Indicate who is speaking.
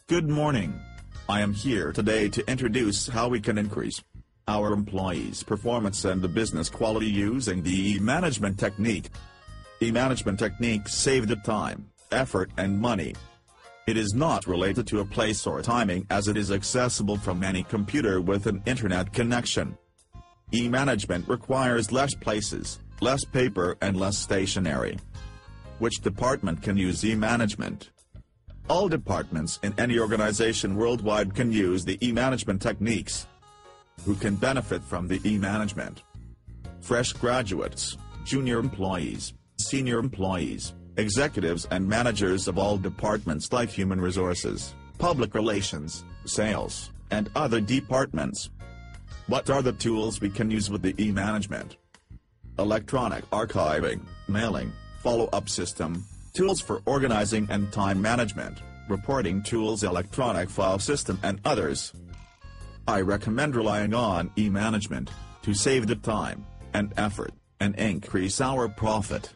Speaker 1: Good morning. I am here today to introduce how we can increase our employees' performance and the business quality using the e-management technique. E-management techniques save the time, effort and money. It is not related to a place or timing as it is accessible from any computer with an internet connection. E-management requires less places, less paper and less stationery. Which department can use e-management? All departments in any organization worldwide can use the e-management techniques. Who can benefit from the e-management? Fresh graduates, junior employees, senior employees, executives and managers of all departments like human resources, public relations, sales, and other departments. What are the tools we can use with the e-management? Electronic archiving, mailing, follow-up system, tools for organizing and time management, reporting tools, electronic file system and others. I recommend relying on e-management to save the time and effort and increase our profit.